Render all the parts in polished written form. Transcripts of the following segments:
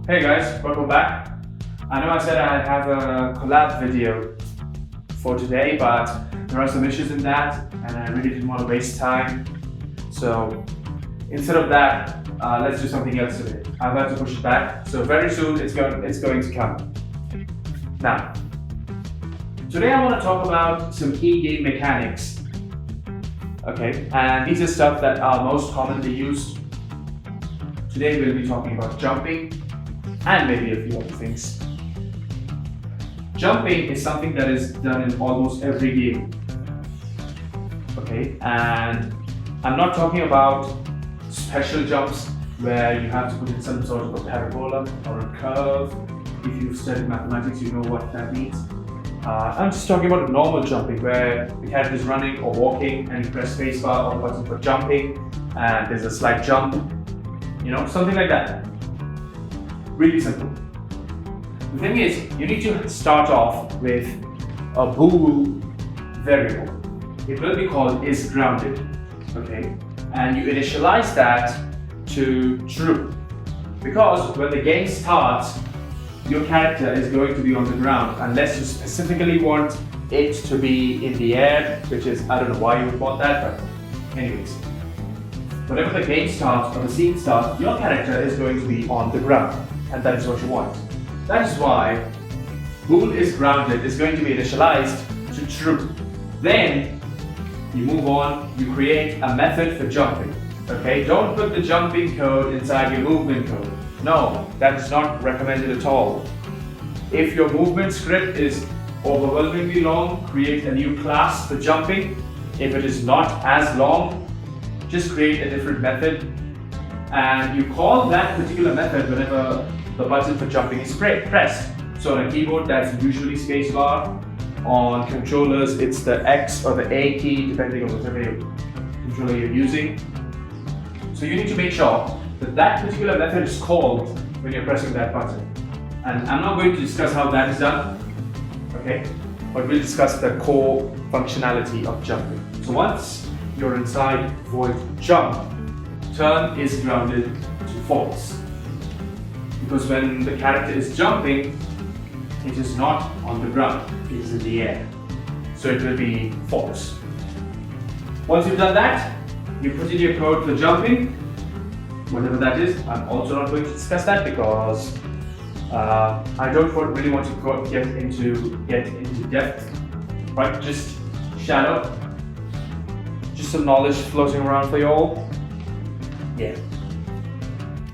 Hey guys, welcome back. I know I said I'd have a collab video for today, but there are some issues in that and I really didn't want to waste time. So instead of that, let's do something else today. I've had to push it back, so very soon it's going to come. Now, today I want to talk about some key game mechanics. Okay, and these are stuff that are most commonly used. Today we'll be talking about jumping and maybe a few other things. Jumping is something that is done in almost every game. Okay, and I'm not talking about special jumps where you have to put in some sort of a parabola or a curve. If you've studied mathematics, you know what that means. I'm just talking about normal jumping where the character is running or walking and you press spacebar or the button for jumping and there's a slight jump. You know, something like that. Really simple. The thing is, you need to start off with a bool variable. It will be called isGrounded, okay? And you initialize that to true. Because when the game starts, your character is going to be on the ground unless you specifically want it to be in the air, which is, I don't know why you would want that, but anyways. Whenever the game starts or the scene starts, your character is going to be on the ground, and that is what you want. That is why bool isGrounded is going to be initialized to true. Then you move on, you create a method for jumping. Okay, don't put the jumping code inside your movement code. No, that is not recommended at all. If your movement script is overwhelmingly long, create a new class for jumping. If it is not as long, just create a different method and you call that particular method whenever the button for jumping is pressed. So on a keyboard, that's usually spacebar. On controllers, it's the X or the A key, depending on whatever controller you're using. So you need to make sure that that particular method is called when you're pressing that button. And I'm not going to discuss how that is done, okay? But we'll discuss the core functionality of jumping. So once you're inside void jump, turn isGrounded to false. Because when the character is jumping, it is not on the ground, it is in the air. So it will be false. Once you've done that, you put in your code for jumping, whatever that is. I'm also not going to discuss that because I don't really want to get into depth, right? Just shallow. Just some knowledge floating around for you all. Yeah.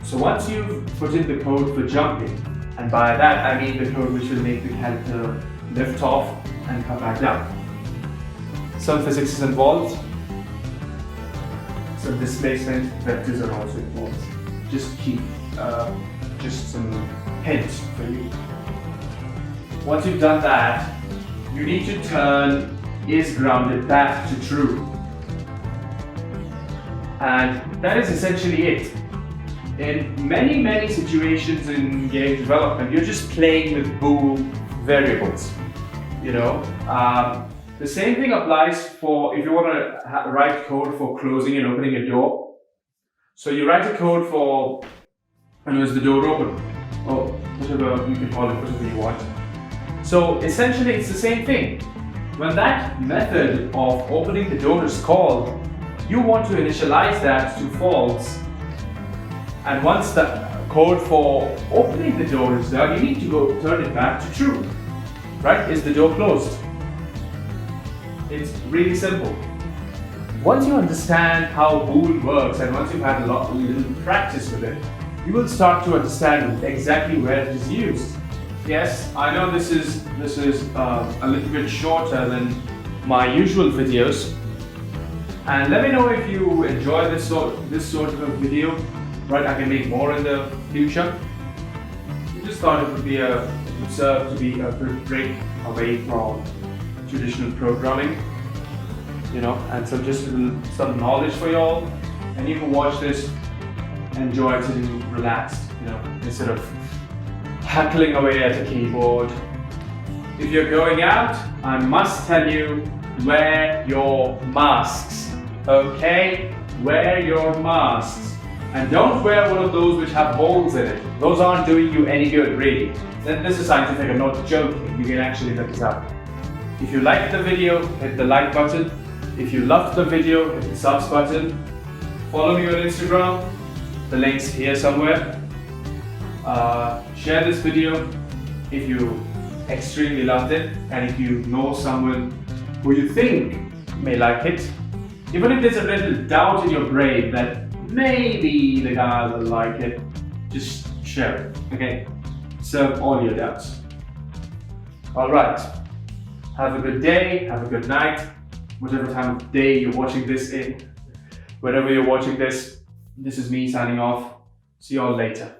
So once you've put in the code for jumping, and by that I mean the code which will make the character lift off and come back down. Some physics is involved. Some displacement vectors are also involved. Just some hints for you. Once you've done that, you need to turn isGrounded back to true. And that is essentially it. In many situations in game development, you're just playing with bool variables. You know, the same thing applies for if you want to write code for closing and opening a door. So you write a code for, is the door open? Or whatever you can call it, whatever you want. So essentially, it's the same thing. When that method of opening the door is called, you want to initialize that to false. And once the code for opening the door is done, you need to go turn it back to true. Right? Is the door closed? It's really simple. Once you understand how bool works and once you've had a little practice with it, you will start to understand exactly where it is used. Yes, I know this is a little bit shorter than my usual videos. And let me know if you enjoy this sort of a video. Right, I can make more in the future. I just thought it would serve to be a good break away from traditional programming, you know, and some knowledge for y'all. And you can watch this, enjoy it, and relaxed, you know, instead of hackling away at a keyboard. If you're going out, I must tell you, wear your masks. Okay? Wear your masks. And don't wear one of those which have holes in it. Those aren't doing you any good, really. This is scientific, I'm not joking. You can actually look it up. If you liked the video, hit the like button. If you loved the video, hit the subs button. Follow me on Instagram. The link's here somewhere. Share this video if you extremely loved it, and if you know someone who you think may like it. Even if there's a little doubt in your brain that maybe the guy will like it, just share it, okay? Serve all your doubts. Alright, have a good day, have a good night, whatever time of day you're watching this in. Wherever you're watching this, this is me signing off. See you all later.